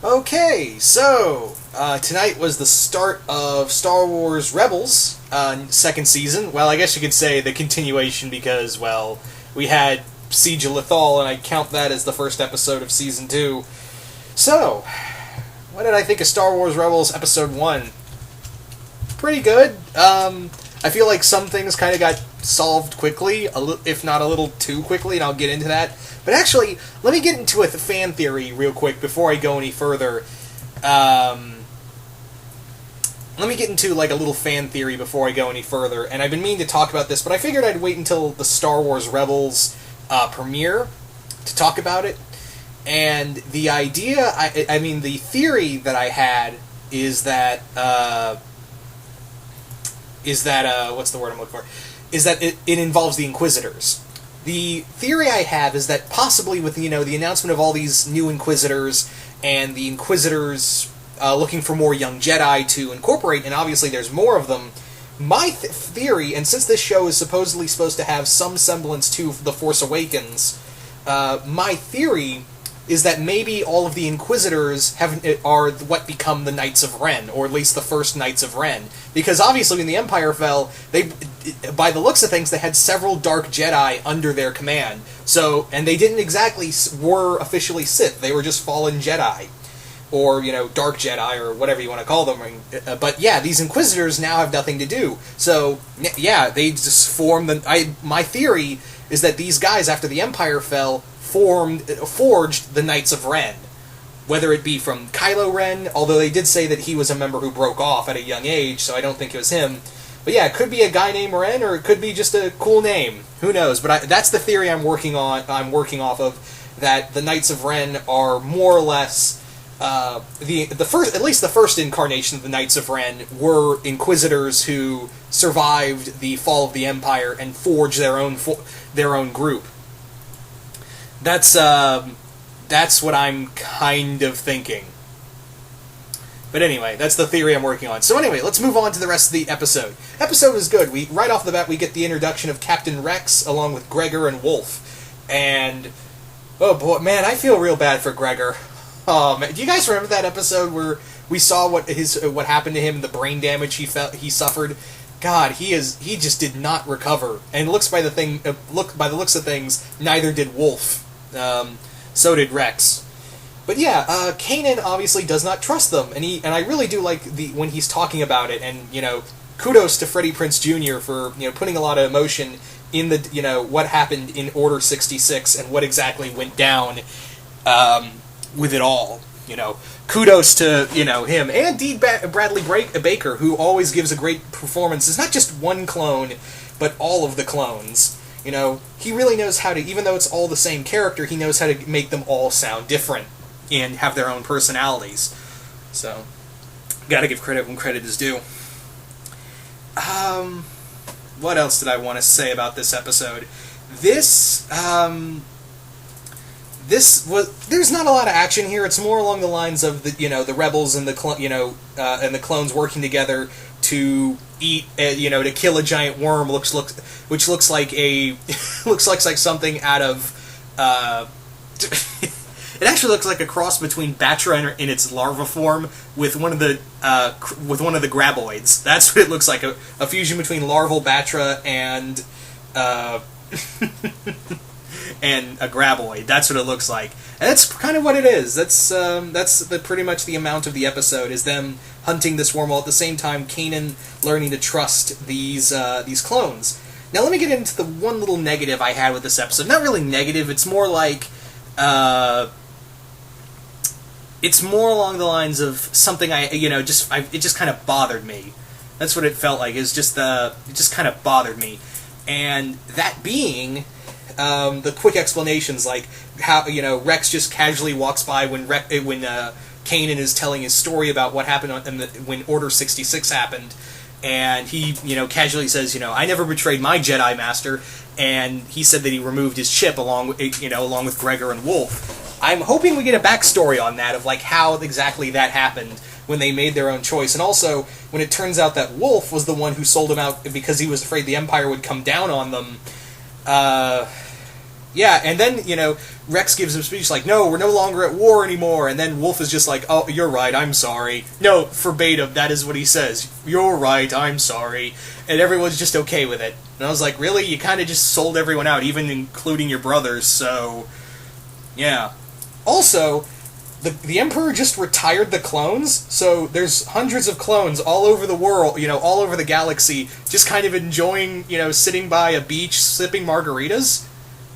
Okay, so tonight was the start of Star Wars Rebels second season. Well, I guess you could say the continuation because, well, we had Siege of Lothal, and I count that as the first episode of season 2. So, what did I think of Star Wars Rebels episode 1? Pretty good. I feel like some things kind of got solved quickly, if not a little too quickly, and I'll get into that. But actually, let me get into a fan theory real quick before I go any further. Let me get into like a little fan theory before I go any further. And I've been meaning to talk about this, but I figured I'd wait until the Star Wars Rebels premiere to talk about it. And the idea, the theory that I had is that what's the word I'm looking for? Is that it involves the Inquisitors. The theory I have is that possibly with, the announcement of all these new Inquisitors and the Inquisitors looking for more young Jedi to incorporate, and obviously there's more of them, my theory, and since this show is supposedly supposed to have some semblance to The Force Awakens, my theory is that maybe all of the Inquisitors are what become the Knights of Ren, or at least the first Knights of Ren. Because obviously when the Empire fell, by the looks of things, they had several Dark Jedi under their command. And they didn't exactly were officially Sith, they were just fallen Jedi. Or, Dark Jedi, or whatever you want to call them. But yeah, these Inquisitors now have nothing to do. So, yeah, they just formed my theory is that these guys, after the Empire fell, forged the Knights of Ren. Whether it be from Kylo Ren, although they did say that he was a member who broke off at a young age, so I don't think it was him. But yeah, it could be a guy named Ren, or it could be just a cool name. Who knows? But that's the theory I'm working off of, that the Knights of Ren are more or less the first, at least the first incarnation of the Knights of Ren were Inquisitors who survived the fall of the Empire and forged their own group. That's what I'm kind of thinking. But anyway, that's the theory I'm working on. So anyway, let's move on to the rest of the episode. Episode is good. Right off the bat, we get the introduction of Captain Rex along with Gregor and Wolf. And, oh boy, man, I feel real bad for Gregor. Oh man, do you guys remember that episode where we saw what happened to him and the brain damage he suffered? God, he just did not recover. And by the looks of things, neither did Wolf. So did Rex. But yeah, Kanan obviously does not trust them, and I really do like when he's talking about it, and kudos to Freddie Prinze Jr. for putting a lot of emotion in the what happened in Order 66 and what exactly went down with it all. Kudos to him and Dean Bradley Baker, who always gives a great performance. It's not just one clone, but all of the clones. He really knows how to, even though it's all the same character, he knows how to make them all sound different and have their own personalities. So, gotta give credit when credit is due. What else did I want to say about this episode? There's not a lot of action here. It's more along the lines of the rebels and and the clones working together to eat, to kill a giant worm, which looks like something out of. It actually looks like a cross between Batra in its larva form with one of the graboids. That's what it looks like, a fusion between larval Batra and and a graboid. That's what it looks like, and that's kind of what it is. That's pretty much the amount of the episode, is them hunting this worm while at the same time Kanan learning to trust these clones. Now let me get into the one little negative I had with this episode. Not really negative. It's more like it's more along the lines of something it just kind of bothered me. That's what it felt like. It just kind of bothered me, and that being. The quick explanations, like how Rex just casually walks by when Kanan is telling his story about what happened when Order 66 happened, and he casually says, I never betrayed my Jedi Master, and he said that he removed his chip along with Gregor and Wolf. I'm hoping we get a backstory on that of like how exactly that happened when they made their own choice, and also when it turns out that Wolf was the one who sold him out because he was afraid the Empire would come down on them. Yeah, and then, Rex gives him a speech like, no, we're no longer at war anymore, and then Wolf is just like, oh, you're right, I'm sorry. No, verbatim, that is what he says. You're right, I'm sorry. And everyone's just okay with it. And I was like, really? You kind of just sold everyone out, even including your brothers, so... Yeah. Also, the Emperor just retired the clones, so there's hundreds of clones all over the world, all over the galaxy, just kind of enjoying, sitting by a beach, sipping margaritas.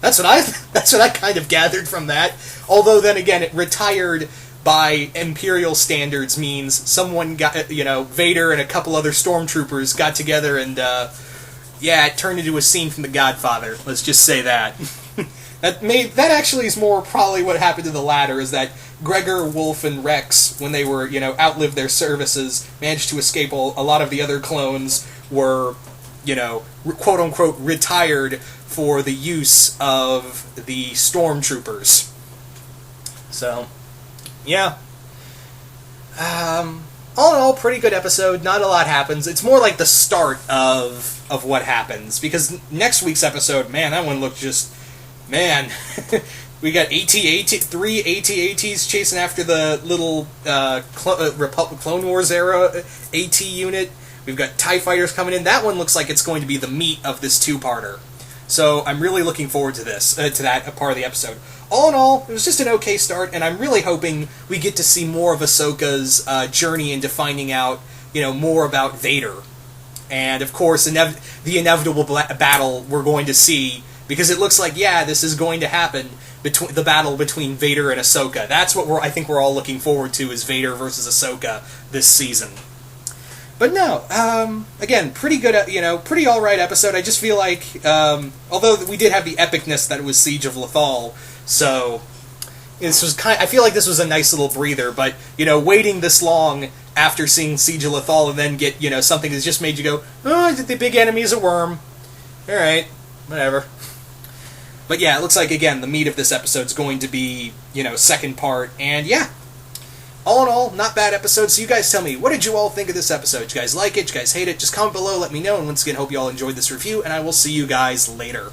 That's what I kind of gathered from that. Although then again, it retired by Imperial standards means someone got, Vader and a couple other stormtroopers got together and, it turned into a scene from The Godfather. Let's just say that. That actually is more probably what happened to the latter, is that Gregor, Wolf, and Rex, when they were, outlived their services, managed to escape. A lot of the other clones were, quote-unquote retired for the use of the stormtroopers. So, yeah. All in all, pretty good episode. Not a lot happens. It's more like the start of what happens, because next week's episode, man, that one looked just... Man, we got three AT-ATs chasing after the little Clone Wars era AT unit. We've got TIE fighters coming in. That one looks like it's going to be the meat of this two-parter. So I'm really looking forward to this, to that part of the episode. All in all, it was just an okay start, and I'm really hoping we get to see more of Ahsoka's journey into finding out, more about Vader. And, of course, the inevitable battle we're going to see, because it looks like, this is going to happen, the battle between Vader and Ahsoka. That's what I think we're all looking forward to, is Vader versus Ahsoka this season. But no, again, pretty good, pretty alright episode. I just feel like, although we did have the epicness that was Siege of Lothal, so this was I feel like this was a nice little breather, but, waiting this long after seeing Siege of Lothal and then get, something that's just made you go, oh, the big enemy is a worm. Alright, whatever. But yeah, it looks like, again, the meat of this episode is going to be, second part, and yeah. All in all, not bad episode, so you guys tell me, what did you all think of this episode? Did you guys like it? Did you guys hate it? Just comment below, let me know, and once again, hope you all enjoyed this review, and I will see you guys later.